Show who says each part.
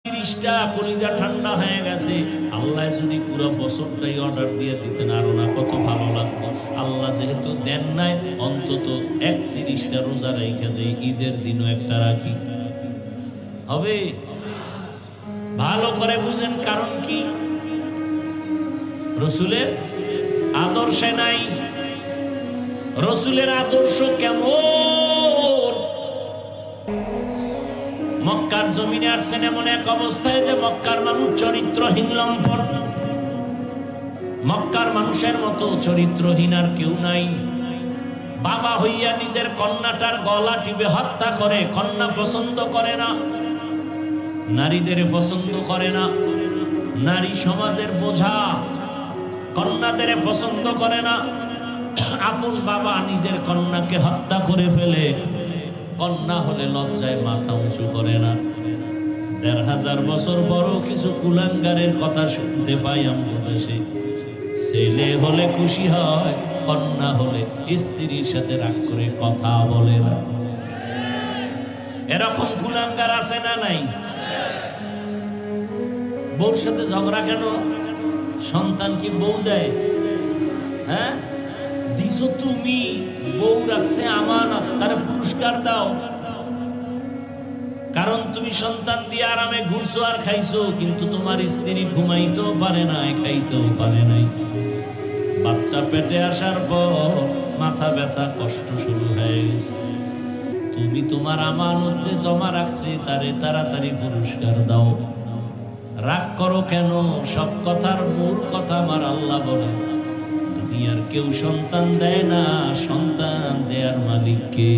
Speaker 1: 30টা কলিজা ঠান্ডা হয়ে গেছে। আল্লাহ যদি পুরো বছরটাই অর্ডার দিয়ে দিতেন আরো না কত ভালো লাগতো। আল্লাহ যেহেতু দেন নাই, অন্তত 31টা রোজা রেখে দেই, ঈদের দিনও একটা রাখি, হবে? ভালো করে বুঝেন কারণ কি? রসুলের আদর্শে নাই। রসুলের আদর্শ কেমন? মক্কার জমিনে আসছেন এমন এক অবস্থায় যে মক্কার মানুষ চরিত্রহীন, লম্পট। মক্কার মানুষের মতো চরিত্রহীন আর কেউ নাই। বাবা হইয়া নিজের কন্যাটার গলা টিপে হত্যা করে। কন্যা পছন্দ করে না, নারীদের পছন্দ করে না, নারী সমাজের বোঝা। কন্যাদের পছন্দ করে না। আপন বাবা নিজের কন্যাকে হত্যা করে ফেলে। কন্যা হলে লজ্জায় মাথা উঁচু করে না। ১৫০০ বছর বড় কিছু কুলাঙ্গারের কথা শুনতে পাই আমরা দেশে। ছেলে হলে খুশি হয়, কন্যা হলে স্ত্রীর সাথে রাগ করে কথা বলে না। এরকম কুলাঙ্গার আছে না নাই? বউর সাথে ঝগড়া কেন? সন্তান কি বউ দেয়? হ্যাঁ, দিছো তুমি, বউ রাখছে আমানত, তার পুরস্কার দাও। কারণ তুমি সন্তান দিয়ে আরামে ঘুরছো আর খাইছো, কিন্তু তোমার স্ত্রী ঘুমাইতেও পারে নাই, খাইতেও পারে নাই। বাচ্চা পেটে আসার পর মাথা ব্যথা, কষ্ট শুরু হয়ে গেছে। তুমি তোমার আমানত যে জমা রাখছে তারে তাড়াতাড়ি পুরস্কার দাও। রাগ করো কেন? সব কথার মূল কথা আমার আল্লাহ বলে, দুনিয়ার কেউ সন্তান দেয় না, সন্তান দেয়ার মালিক কে?